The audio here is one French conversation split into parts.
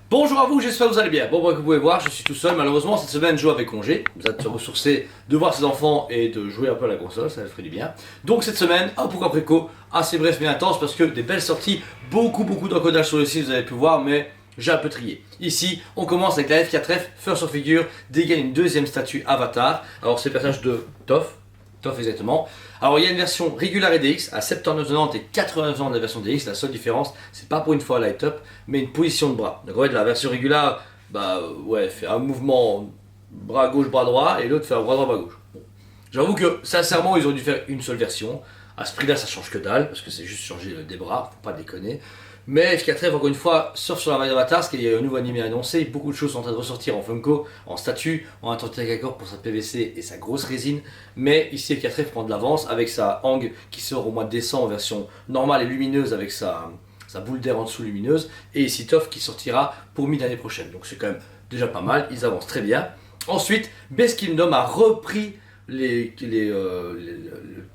Bonjour à vous, j'espère que vous allez bien. Bon, vous pouvez voir, je suis tout seul. Malheureusement, cette semaine, Joe avait congé. Vous êtes ressourcé de voir ses enfants et de jouer un peu à la console, ça ferait du bien. Donc, cette semaine, un Pourquoi Préco, assez bref mais intense parce que des belles sorties, beaucoup d'encodage sur le site, vous avez pu voir, mais j'ai un peu trié. Ici, on commence avec la F4F, First of Figure, dégaine une deuxième statue Avatar. Alors, c'est le personnage de Toph exactement. Alors il y a une version Regular et DX à 79,90 et 89,90 de la version DX. La seule différence, c'est pas pour une fois light up, mais une position de bras. Donc en fait la version Regular, fait un mouvement bras gauche, bras droit, et l'autre fait un bras droit, bras gauche. Bon. J'avoue que sincèrement ils ont dû faire une seule version. À ce prix là ça change que dalle, parce que c'est juste changer des bras, faut pas déconner. Mais F4F, encore une fois, surfe sur la vague d'Avatar, parce qu'il y a un nouveau anime annoncé, beaucoup de choses sont en train de ressortir en Funko, en statue, en attenté accord pour sa PVC et sa grosse résine. Mais ici, F4F prend de l'avance avec sa Hang qui sort au mois de décembre en version normale et lumineuse avec sa boule d'air en dessous lumineuse. Et ici, Toph qui sortira pour mi-l'année prochaine. Donc c'est quand même déjà pas mal, ils avancent très bien. Ensuite, Best Kingdom a repris le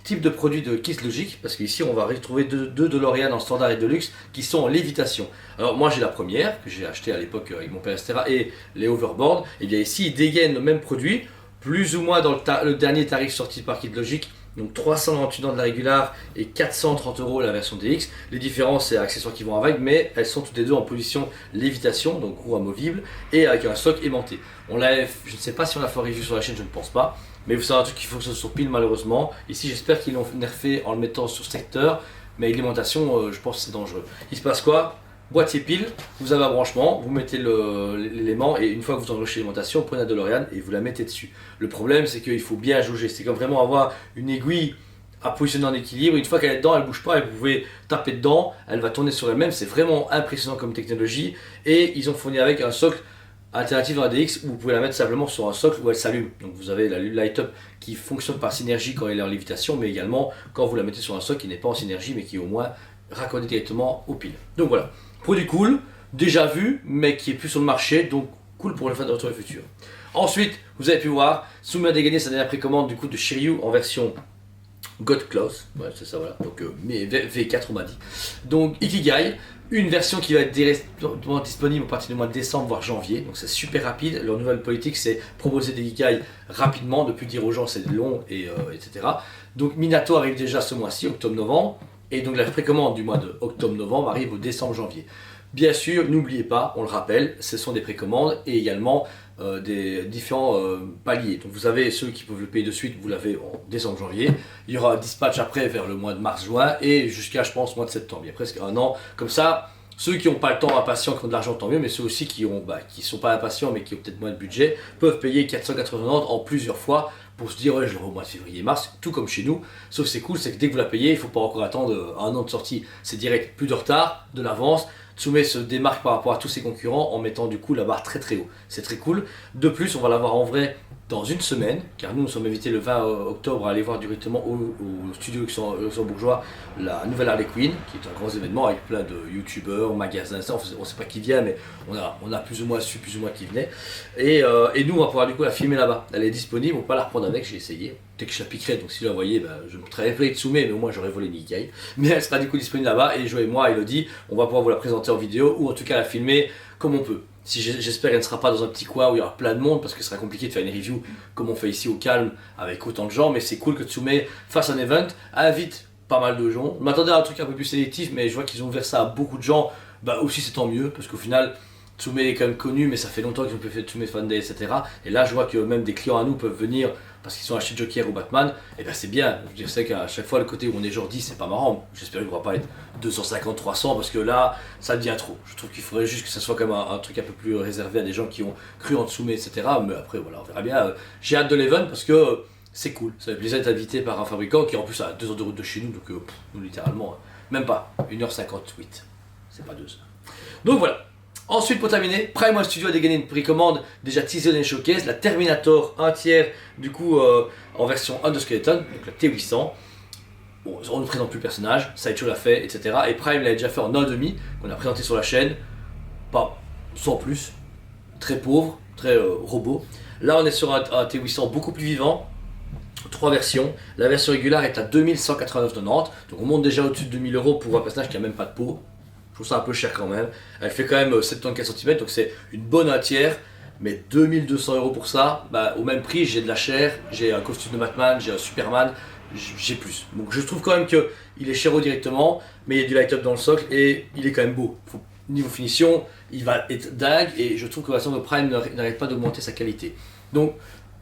type de produit de Kiss Logic, parce qu'ici on va retrouver deux DeLorean en standard et deluxe qui sont en lévitation. Alors moi j'ai la première que j'ai acheté à l'époque avec mon père etc. et les Overboard. Et bien ici ils dégainent le même produit plus ou moins dans le dernier tarif sorti par Kiss Logic. Donc 398 € de la régular et 430 € la version DX. Les différences c'est accessoires qui vont avec, mais elles sont toutes les deux en position lévitation, donc roue amovible, et avec un stock aimanté. Je ne sais pas si on l'a fait en review sur la chaîne, je ne pense pas. Mais vous savez un truc qui fonctionne sur pile malheureusement. Ici j'espère qu'ils l'ont nerfé en le mettant sur secteur. Mais avec l'alimentation je pense que c'est dangereux. Il se passe quoi? Boîtier pile, vous avez un branchement, vous mettez l'élément et une fois que vous enclenchez l'alimentation, vous prenez la DeLorean et vous la mettez dessus. Le problème c'est qu'il faut bien jauger. C'est comme vraiment avoir une aiguille à positionner en équilibre. Une fois qu'elle est dedans, elle ne bouge pas et vous pouvez taper dedans, elle va tourner sur elle-même. C'est vraiment impressionnant comme technologie. Et ils ont fourni avec un socle alternative dans la DX où vous pouvez la mettre simplement sur un socle où elle s'allume. Donc vous avez la light up qui fonctionne par synergie quand elle est en lévitation, mais également quand vous la mettez sur un socle qui n'est pas en synergie mais qui est au moins raccordé directement aux piles. Donc voilà, produit cool, déjà vu, mais qui est plus sur le marché, donc cool pour le fait de retour futur. Ensuite, vous avez pu voir, Soumi a dégainé sa dernière précommande du coup de Shiryu en version God Claws, ouais, c'est ça voilà, donc V4 on m'a dit. Donc Ikigai, une version qui va être directement disponible à partir du mois de décembre voire janvier, donc c'est super rapide. Leur nouvelle politique c'est proposer des Ikigai rapidement, ne plus dire aux gens c'est long et etc. Donc Minato arrive déjà ce mois-ci, octobre-novembre, et donc la précommande du mois de octobre-novembre arrive au décembre-janvier. Bien sûr, n'oubliez pas, on le rappelle, ce sont des précommandes et également des différents paliers. Donc vous avez ceux qui peuvent le payer de suite, vous l'avez en décembre-janvier. Il y aura un dispatch après vers le mois de mars-juin et jusqu'à, je pense, mois de septembre. Il y a presque un an. Comme ça, ceux qui n'ont pas le temps, impatients, qui ont de l'argent, tant mieux, mais ceux aussi qui ne sont pas impatients mais qui ont peut-être moins de budget, peuvent payer 480 € en plusieurs fois pour se dire ouais je l'aurai au mois de février-mars, tout comme chez nous. Sauf que c'est cool, c'est que dès que vous la payez, il ne faut pas encore attendre un an de sortie. C'est direct, plus de retard, de l'avance. Tsume se démarque par rapport à tous ses concurrents en mettant du coup la barre très haut. C'est très cool. De plus, on va l'avoir en vrai dans une semaine, car nous sommes invités le 20 octobre à aller voir directement au studio luxembourgeois la nouvelle Harley Quinn, qui est un grand événement avec plein de youtubeurs, magasins, on ne sait pas qui vient, mais on a plus ou moins su plus ou moins qui venait. Et nous, on va pouvoir du coup la filmer là-bas. Elle est disponible, on peut pas la reprendre avec, j'ai essayé. Dès que je la piquerai, donc si vous la voyez, je me montrerai play Tsume, mais au moins j'aurais volé Nikkei. Mais elle sera du coup disponible là-bas, et Joe et moi, Elodie, on va pouvoir vous la présenter en vidéo, ou en tout cas la filmer comme on peut. Si j'espère qu'elle ne sera pas dans un petit coin où il y aura plein de monde, parce que ce sera compliqué de faire une review comme on fait ici au calme avec autant de gens, mais c'est cool que Tsume fasse un event, invite pas mal de gens. Je m'attendais à un truc un peu plus sélectif, mais je vois qu'ils ont ouvert ça à beaucoup de gens, aussi c'est tant mieux, parce qu'au final, Tsume est quand même connu, mais ça fait longtemps qu'ils ont fait Tsume Fan Day, etc. Et là, je vois que même des clients à nous peuvent venir parce qu'ils ont acheté Joker ou Batman, et c'est bien. Je sais qu'à chaque fois, le côté où on est genre 10, c'est pas marrant. J'espère qu'il ne va pas être 250, 300, parce que là, ça devient trop. Je trouve qu'il faudrait juste que ça soit comme un truc un peu plus réservé à des gens qui ont cru en Tsume, etc. Mais après, voilà, on verra bien. J'ai hâte de l'event parce que c'est cool. Ça fait plaisir d'être invité par un fabricant qui, en plus, a 2 heures de route de chez nous, donc nous, littéralement, même pas, 1h58. C'est pas 2 heures. Donc voilà. Ensuite, pour terminer, Prime One Studio a dégainé une précommande déjà teasée dans les showcases, la Terminator 1 tiers, du coup en version Underskeleton, donc la T800. Bon, on ne présente plus le personnage, Sideshow l'a fait, etc. Et Prime l'a déjà fait en 1,5, qu'on a présenté sur la chaîne, pas sans plus, très pauvre, très robot. Là, on est sur un T800 beaucoup plus vivant, 3 versions. La version régulière est à 2189,90, donc on monte déjà au-dessus de 2000 € pour un personnage qui n'a même pas de peau. Je trouve ça un peu cher quand même. Elle fait quand même 74 cm, donc c'est une bonne atière. Mais 2200 € pour ça, bah, au même prix, j'ai de la chair, j'ai un costume de Batman, j'ai un Superman, j'ai plus. Donc je trouve quand même qu'il est chéro directement, mais il y a du light-up dans le socle et il est quand même beau. Niveau finition, il va être dingue et je trouve que de Prime n'arrête pas d'augmenter sa qualité. Donc,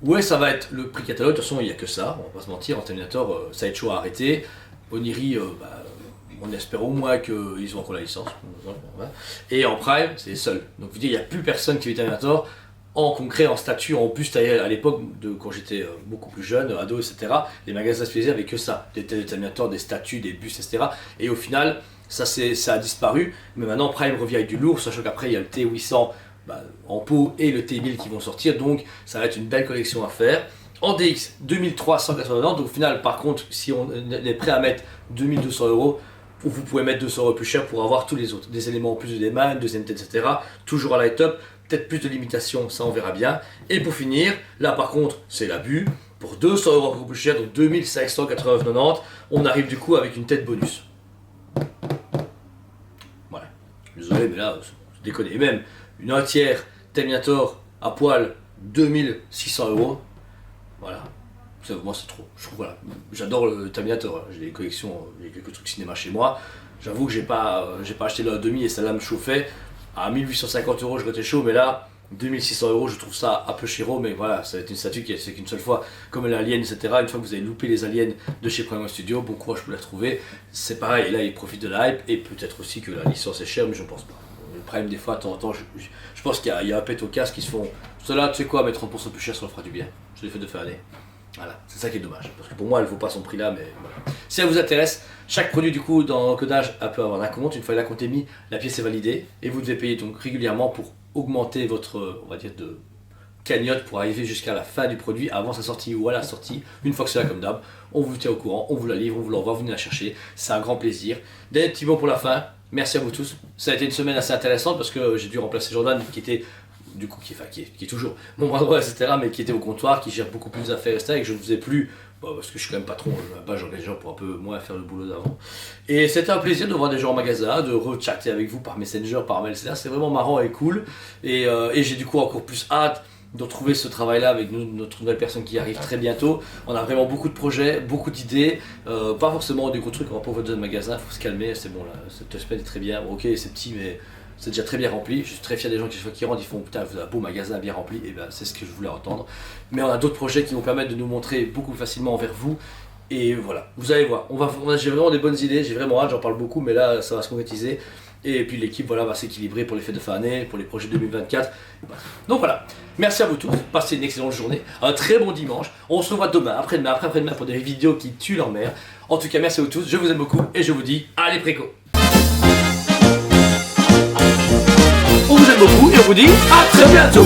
ouais, ça va être le prix catalogue. De toute façon, il n'y a que ça, on va pas se mentir. En Terminator, ça va être chaud à arrêter. Oniri, on espère au moins qu'ils ont encore la licence. Et en Prime, c'est les seuls. Donc, vous dites, il n'y a plus personne qui fait Terminator en concret, en statue, en buste à l'époque, quand j'étais beaucoup plus jeune, ado, etc. Les magasins spécialisés avec que ça. Des Terminator, des statues, des bustes, etc. Et au final, ça a disparu. Mais maintenant, Prime revient avec du lourd, sachant qu'après, il y a le T800 en pot et le T1000 qui vont sortir. Donc, ça va être une belle collection à faire. En DX, 2389. Donc, au final, par contre, si on est prêt à mettre 2200 €, vous pouvez mettre 200 € plus cher pour avoir tous les autres. Des éléments en plus de déman, deuxième tête, etc. Toujours à light-up. Peut-être plus de limitations, ça on verra bien. Et pour finir, là par contre, c'est l'abus. Pour 200 € encore plus cher, donc 2589,90, on arrive du coup avec une tête bonus. Voilà. Désolé, mais là, je déconne. Et même une entière Terminator à poil, 2600 €. Voilà. Moi, c'est trop. Je trouve, voilà. J'adore le Terminator. J'ai des collections, j'ai quelques trucs cinéma chez moi. J'avoue que j'ai pas acheté le 1,5 et celle-là me chauffait. À 1850 €, je restais chaud, mais là, 2600 €, je trouve ça un peu chéro, mais voilà, ça va être une statue qui c'est qu'une seule fois, comme l'Alien, etc. Une fois que vous avez loupé les aliens de chez Prime Studio, bon courage pour les retrouver. C'est pareil, et là, ils profitent de la hype, et peut-être aussi que la licence est chère, mais je ne pense pas. Le Prime, des fois, de temps en temps, je pense qu'il y a un pet au casque qui se font. Cela, tu sais quoi, mettre 30% plus cher, ça leur fera du bien. Je l'ai fait de fin d'année. Voilà, c'est ça qui est dommage, parce que pour moi elle ne vaut pas son prix là, mais voilà. Si elle vous intéresse, chaque produit du coup dans l'encodage peut avoir un compte. Une fois que la compte est mis, la pièce est validée et vous devez payer donc régulièrement pour augmenter votre, on va dire, de cagnotte pour arriver jusqu'à la fin du produit avant sa sortie ou à la sortie. Une fois que c'est là, comme d'hab, on vous tient au courant, on vous la livre, on vous l'envoie, vous venez la chercher, c'est un grand plaisir. Dernier petit mot pour la fin, merci à vous tous. Ça a été une semaine assez intéressante parce que j'ai dû remplacer Jordan qui était du coup qui est toujours mon bras droit, etc., mais qui était au comptoir, qui gère beaucoup plus d'affaires, etc., et que je ne faisais plus, parce que je suis quand même patron, là-bas j'engage des gens pour un peu moins faire le boulot d'avant. Et c'était un plaisir de voir des gens en magasin, de rechatter avec vous par Messenger, par mail, etc., c'est vraiment marrant et cool, et j'ai du coup encore plus hâte de retrouver ce travail-là avec notre nouvelle personne qui arrive très bientôt. On a vraiment beaucoup de projets, beaucoup d'idées, pas forcément des gros trucs, on va pas vous donner de magasin, il faut se calmer, c'est bon là, cette semaine est très bien, bon, ok c'est petit mais c'est déjà très bien rempli, je suis très fier des gens qui rentrent, ils font putain vous avez un beau magasin bien rempli, et ben c'est ce que je voulais entendre. Mais on a d'autres projets qui vont permettre de nous montrer beaucoup plus facilement envers vous. Et voilà, vous allez voir, j'ai vraiment des bonnes idées, j'ai vraiment hâte, j'en parle beaucoup, mais là ça va se concrétiser. Et puis l'équipe voilà, va s'équilibrer pour les fêtes de fin d'année, pour les projets 2024. Donc voilà, merci à vous tous, passez une excellente journée, un très bon dimanche. On se revoit demain, après-demain, après-demain pour des vidéos qui tuent leur mère. En tout cas, merci à vous tous, je vous aime beaucoup et je vous dis allez préco. On vous aime beaucoup et on vous dit à très bientôt.